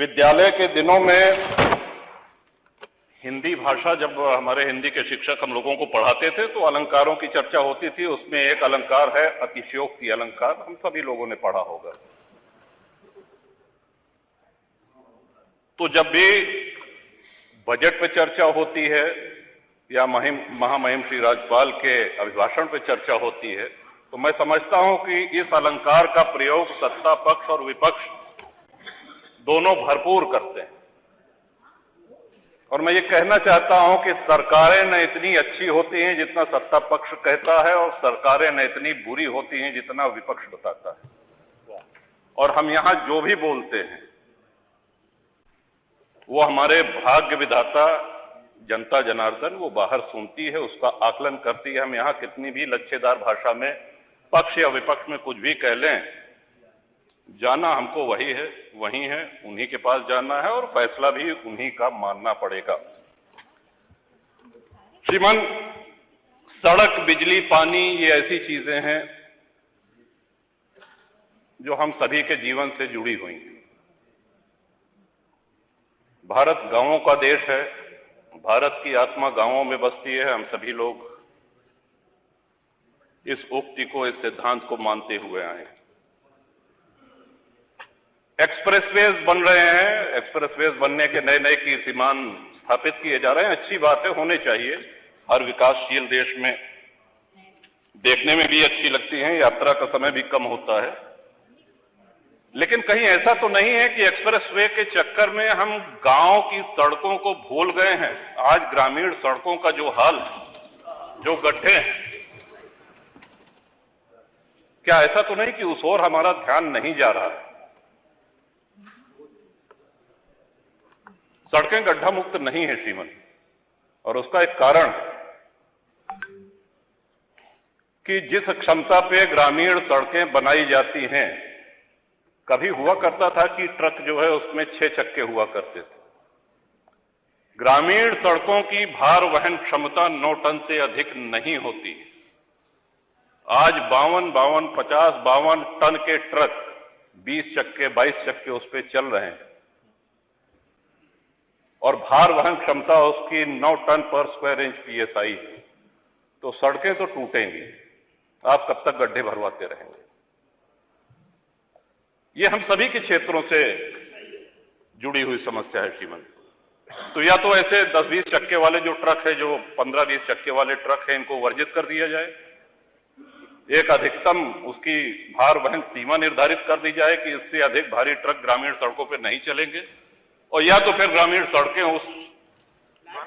विद्यालय के दिनों में हिंदी भाषा, जब हमारे हिंदी के शिक्षक हम लोगों को पढ़ाते थे तो अलंकारों की चर्चा होती थी। उसमें एक अलंकार है अतिशयोक्ति अलंकार, हम सभी लोगों ने पढ़ा होगा। तो जब भी बजट पे चर्चा होती है या महामहिम श्री राज्यपाल के अभिभाषण पे चर्चा होती है तो मैं समझता हूं कि इस अलंकार का प्रयोग सत्ता पक्ष और विपक्ष दोनों भरपूर करते हैं। और मैं ये कहना चाहता हूं कि सरकारें न इतनी अच्छी होती हैं जितना सत्ता पक्ष कहता है, और सरकारें न इतनी बुरी होती हैं जितना विपक्ष बताता है। और हम यहां जो भी बोलते हैं वो हमारे भाग्य विधाता जनता जनार्दन वो बाहर सुनती है, उसका आकलन करती है। हम यहां कितनी भी लच्छेदार भाषा में पक्ष या विपक्ष में कुछ भी कह लें, जाना हमको वही है, वही है, उन्हीं के पास जाना है और फैसला भी उन्हीं का मानना पड़ेगा। श्रीमान, सड़क, बिजली, पानी ये ऐसी चीजें हैं जो हम सभी के जीवन से जुड़ी हुई हैं। भारत गांवों का देश है, भारत की आत्मा गांवों में बसती है। हम सभी लोग इस उक्ति को, इस सिद्धांत को मानते हुए आए। एक्सप्रेसवेज बन रहे हैं, एक्सप्रेसवेज बनने के नए नए कीर्तिमान स्थापित किए जा रहे हैं। अच्छी बात है, होने चाहिए। हर विकासशील देश में देखने में भी अच्छी लगती हैं, यात्रा का समय भी कम होता है। लेकिन कहीं ऐसा तो नहीं है कि एक्सप्रेसवे के चक्कर में हम गांव की सड़कों को भूल गए हैं। आज ग्रामीण सड़कों का जो हाल है, जो गड्ढे हैं, क्या ऐसा तो नहीं कि उस ओर हमारा ध्यान नहीं जा रहा है? सड़कें गड्ढा मुक्त नहीं है श्रीमन, और उसका एक कारण कि जिस क्षमता पे ग्रामीण सड़कें बनाई जाती हैं, कभी हुआ करता था कि ट्रक जो है उसमें 6 चक्के हुआ करते थे। ग्रामीण सड़कों की भार वहन क्षमता 9 टन से अधिक नहीं होती। आज 52 टन के ट्रक 20 चक्के 22 चक्के उस पर चल रहे हैं, और भार वहन क्षमता उसकी 9 टन पर स्क्वायर इंच PSI। तो सड़कें तो टूटेंगी, आप कब तक गड्ढे भरवाते रहेंगे? ये हम सभी के क्षेत्रों से जुड़ी हुई समस्या है श्रीमन। तो या तो ऐसे 10-20 चक्के वाले जो ट्रक है, जो 15-20 चक्के वाले ट्रक है, इनको वर्जित कर दिया जाए। एक अधिकतम उसकी भार वहन सीमा निर्धारित कर दी जाए कि इससे अधिक भारी ट्रक ग्रामीण सड़कों पर नहीं चलेंगे, और या तो फिर ग्रामीण सड़कें उस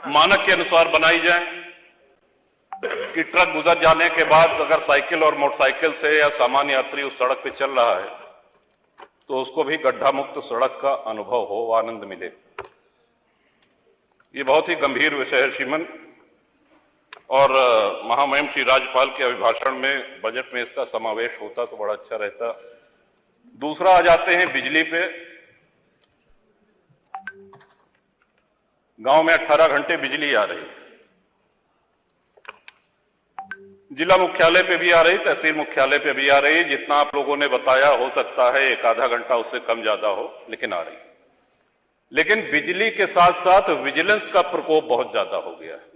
मानक के अनुसार बनाई जाएं कि ट्रक गुजर जाने के बाद अगर साइकिल और मोटरसाइकिल से या सामान्य यात्री उस सड़क पे चल रहा है तो उसको भी गड्ढा मुक्त सड़क का अनुभव हो, आनंद मिले। ये बहुत ही गंभीर विषय है श्रीमन, और महामहिम श्री राज्यपाल के अभिभाषण में बजट में इसका समावेश होता तो बड़ा अच्छा रहता। दूसरा आ जाते हैं बिजली पे। गांव में 18 घंटे बिजली आ रही, जिला मुख्यालय पे भी आ रही, तहसील मुख्यालय पे भी आ रही। जितना आप लोगों ने बताया, हो सकता है 1-आधा घंटा उससे कम ज्यादा हो, लेकिन आ रही। लेकिन बिजली के साथ साथ विजिलेंस का प्रकोप बहुत ज्यादा हो गया है।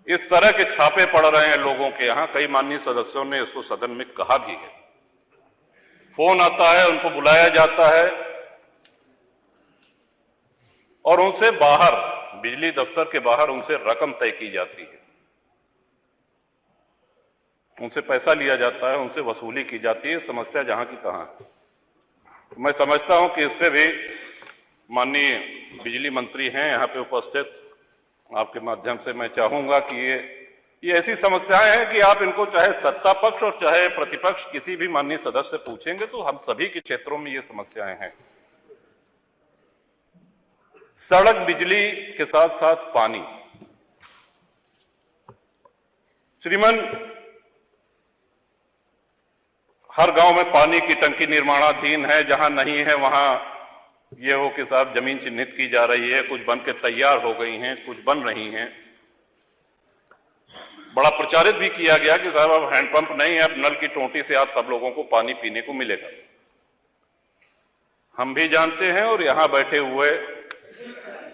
इस तरह के छापे पड़ रहे हैं लोगों के यहां। कई माननीय सदस्यों ने इसको सदन में कहा भी है। फोन आता है, उनको बुलाया जाता है और उनसे बाहर, बिजली दफ्तर के बाहर उनसे रकम तय की जाती है, उनसे पैसा लिया जाता है, उनसे वसूली की जाती है। समस्या जहां की तहां है। तो मैं समझता हूं कि इस पे भी माननीय बिजली मंत्री हैं यहां पे उपस्थित, आपके माध्यम से मैं चाहूंगा कि ये ऐसी समस्याएं हैं कि आप इनको चाहे सत्ता पक्ष और चाहे प्रतिपक्ष किसी भी माननीय सदस्य से पूछेंगे तो हम सभी के क्षेत्रों में ये समस्याएं हैं। सड़क, बिजली के साथ साथ पानी। श्रीमन, हर गांव में पानी की टंकी निर्माणाधीन है। जहां नहीं है वहां ये हो कि साहब जमीन चिन्हित की जा रही है, कुछ बन के तैयार हो गई हैं, कुछ बन रही हैं। बड़ा प्रचारित भी किया गया कि साहब अब हैंडपंप नहीं है, अब नल की टोंटी से आप सब लोगों को पानी पीने को मिलेगा। हम भी जानते हैं और यहां बैठे हुए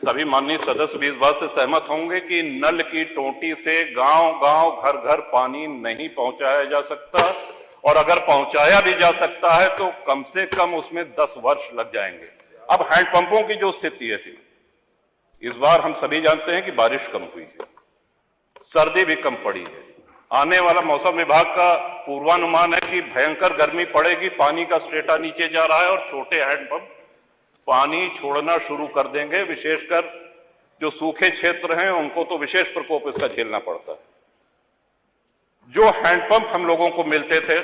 सभी माननीय सदस्य भी इस बात से सहमत होंगे कि नल की टोंटी से गांव-गांव, घर-घर पानी नहीं पहुंचाया जा सकता, और अगर पहुंचाया भी जा सकता है तो कम से कम उसमें 10 वर्ष लग जाएंगे। अब हैंडपंपों की जो स्थिति है, इस बार हम सभी जानते हैं कि बारिश कम हुई है, सर्दी भी कम पड़ी है। आने वाला मौसम विभाग का पूर्वानुमान है कि भयंकर गर्मी पड़ेगी, पानी का स्टेटा नीचे जा रहा है और छोटे हैंडपंप पानी छोड़ना शुरू कर देंगे। विशेषकर जो सूखे क्षेत्र हैं उनको तो विशेष प्रकोप इसका झेलना पड़ता है। जो हैंडपंप हम लोगों को मिलते थे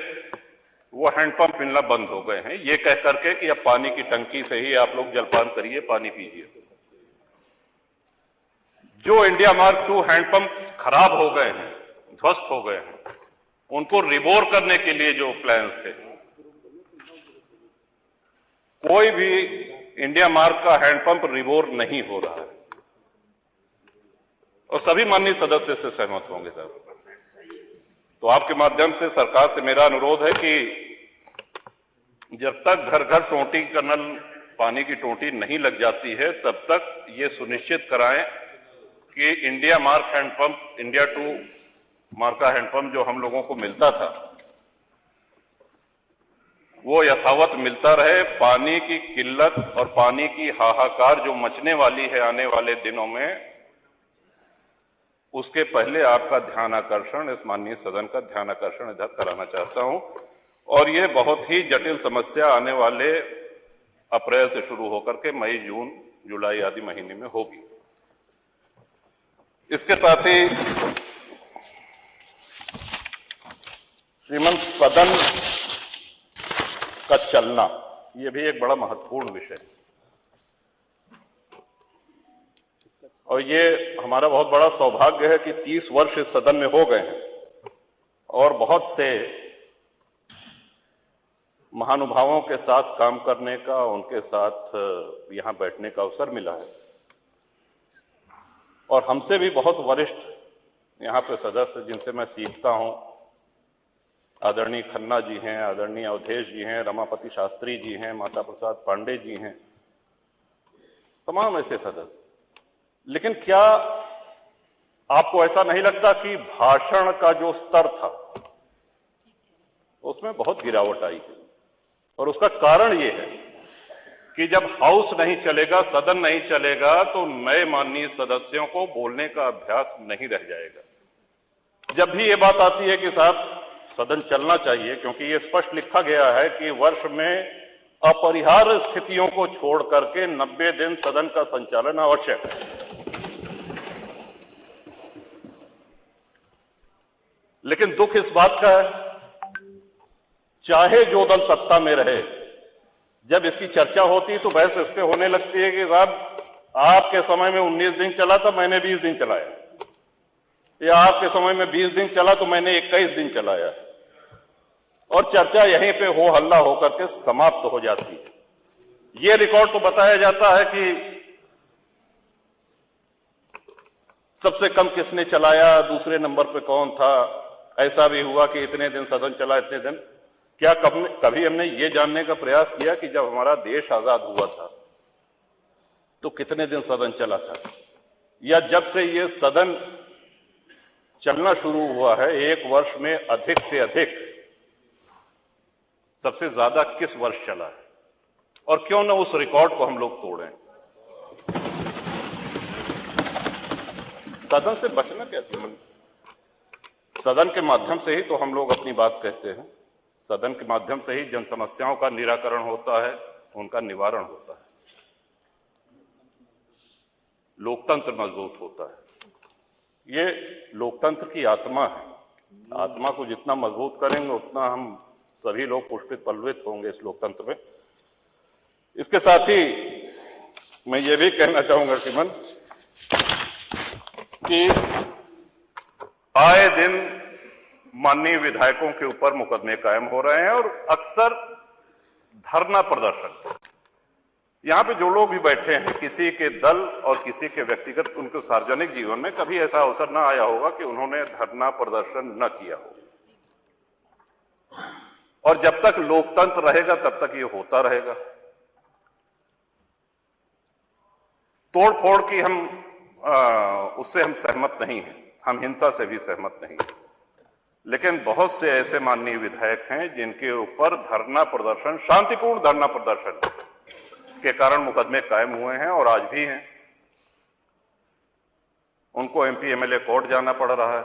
वो हैंडपंप मिलना बंद हो गए हैं, ये कह करके कि अब पानी की टंकी से ही आप लोग जलपान करिए, पानी पीजिए। जो इंडिया मार्क II हैंडपंप खराब हो गए हैं, ध्वस्त हो गए हैं, उनको रिबोर करने के लिए जो प्लान थे, कोई भी इंडिया मार्क का हैंडपंप रिबोर नहीं हो रहा है, और सभी माननीय सदस्य से सहमत होंगे साहब। तो आपके माध्यम से सरकार से मेरा अनुरोध है कि जब तक घर घर टोंटी का नल, पानी की टोंटी नहीं लग जाती है, तब तक ये सुनिश्चित कराएं कि India mark handpump, India II mark का हैंडपंप जो हम लोगों को मिलता था वो यथावत मिलता रहे। पानी की किल्लत और पानी की हाहाकार जो मचने वाली है आने वाले दिनों में, उसके पहले आपका ध्यान आकर्षण, इस माननीय सदन का ध्यान आकर्षण इधर कराना चाहता हूं। और ये बहुत ही जटिल समस्या आने वाले अप्रैल से शुरू होकर के मई, जून, जुलाई आदि महीने में होगी। इसके साथ ही श्रीमंत सदन का चलना, यह भी एक बड़ा महत्वपूर्ण विषय है, और ये हमारा बहुत बड़ा सौभाग्य है कि 30 वर्ष इस सदन में हो गए हैं और बहुत से महानुभावों के साथ काम करने का, उनके साथ यहां बैठने का अवसर मिला है। और हमसे भी बहुत वरिष्ठ यहां पे सदस्य जिनसे मैं सीखता हूं, आदरणीय खन्ना जी हैं, आदरणीय अवधेश जी हैं, रमापति शास्त्री जी हैं, माता प्रसाद पांडे जी हैं, तमाम ऐसे सदस्य। लेकिन क्या आपको ऐसा नहीं लगता कि भाषण का जो स्तर था उसमें बहुत गिरावट आई है? और उसका कारण यह है कि जब हाउस नहीं चलेगा, सदन नहीं चलेगा, तो नए माननीय सदस्यों को बोलने का अभ्यास नहीं रह जाएगा। जब भी ये बात आती है कि साहब सदन चलना चाहिए, क्योंकि ये स्पष्ट लिखा गया है कि वर्ष में अपरिहार्य स्थितियों को छोड़ करके 90 दिन सदन का संचालन आवश्यक है। लेकिन दुख इस बात का है, चाहे जो दल सत्ता में रहे, जब इसकी चर्चा होती तो बहस इस पे होने लगती है कि साहब आपके समय में 19 दिन चला था, मैंने 20 दिन चलाया, या आपके समय में 20 दिन चला तो मैंने 21 दिन चलाया, और चर्चा यहीं पे हो हल्ला होकर के समाप्त हो जाती है। ये रिकॉर्ड तो बताया जाता है कि सबसे कम किसने चलाया, दूसरे नंबर पे कौन था, ऐसा भी हुआ कि इतने दिन सदन चला, इतने दिन। क्या कभी हमने ये जानने का प्रयास किया कि जब हमारा देश आजाद हुआ था तो कितने दिन सदन चला था, या जब से ये सदन चलना शुरू हुआ है एक वर्ष में अधिक से अधिक सबसे ज्यादा किस वर्ष चला है, और क्यों ना उस रिकॉर्ड को हम लोग तोड़ें। सदन से बचना कैसे? सदन के माध्यम से ही तो हम लोग अपनी बात कहते हैं, सदन के माध्यम से ही जन समस्याओं का निराकरण होता है, उनका निवारण होता है, लोकतंत्र मजबूत होता है। ये लोकतंत्र की आत्मा है। आत्मा को जितना मजबूत करेंगे उतना हम सभी लोग पुष्पित पल्लवित होंगे इस लोकतंत्र में। इसके साथ ही मैं ये भी कहना चाहूंगा श्रीमान कि आए दिन माननीय विधायकों के ऊपर मुकदमे कायम हो रहे हैं, और अक्सर धरना प्रदर्शन, यहां पे जो लोग भी बैठे हैं, किसी के दल और किसी के व्यक्तिगत, उनके सार्वजनिक जीवन में कभी ऐसा अवसर ना आया होगा कि उन्होंने धरना प्रदर्शन न किया हो। और जब तक लोकतंत्र रहेगा तब तक ये होता रहेगा। तोड़फोड़ की उससे हम सहमत नहीं हैं, हम हिंसा से भी सहमत नहीं हैं। लेकिन बहुत से ऐसे माननीय विधायक हैं जिनके ऊपर धरना प्रदर्शन, शांतिपूर्ण धरना प्रदर्शन के कारण मुकदमे कायम हुए हैं और आज भी हैं। उनको एमपी एमएलए कोर्ट जाना पड़ रहा है।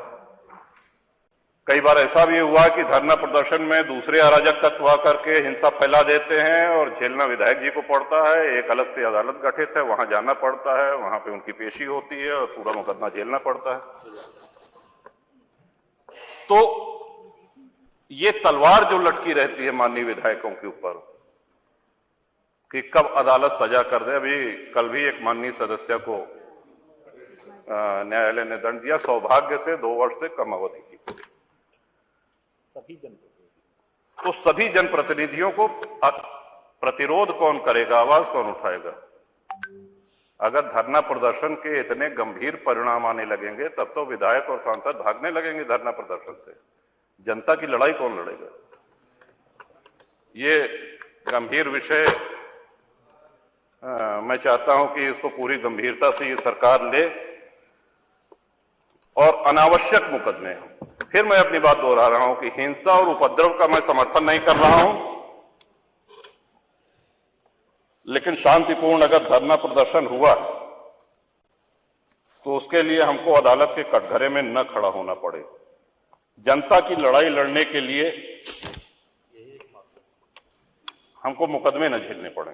कई बार ऐसा भी हुआ कि धरना प्रदर्शन में दूसरे अराजक तत्व आकर के हिंसा फैला देते हैं और झेलना विधायक जी को पड़ता है। एक अलग से अदालत गठित है, वहां जाना पड़ता है, वहां पे उनकी पेशी होती है और पूरा मुकदमा झेलना पड़ता है। तो ये तलवार जो लटकी रहती है माननीय विधायकों के ऊपर कि कब अदालत सजा कर दे। अभी कल भी एक माननीय सदस्य को न्यायालय ने दंड दिया, सौभाग्य से 2 वर्ष से कम अवधि की। तो सभी जनप्रतिनिधियों को प्रतिरोध कौन करेगा, आवाज कौन उठाएगा? अगर धरना प्रदर्शन के इतने गंभीर परिणाम आने लगेंगे तब तो विधायक और सांसद भागने लगेंगे धरना प्रदर्शन से। जनता की लड़ाई कौन लड़ेगा? ये गंभीर विषय मैं चाहता हूं कि इसको पूरी गंभीरता से ये सरकार ले और अनावश्यक मुकदमे। फिर मैं अपनी बात दोहरा रहा हूं कि हिंसा और उपद्रव का मैं समर्थन नहीं कर रहा हूं, लेकिन शांतिपूर्ण अगर धरना प्रदर्शन हुआ तो उसके लिए हमको अदालत के कटघरे में न खड़ा होना पड़े। जनता की लड़ाई लड़ने के लिए हमको मुकदमे न झेलने पड़े।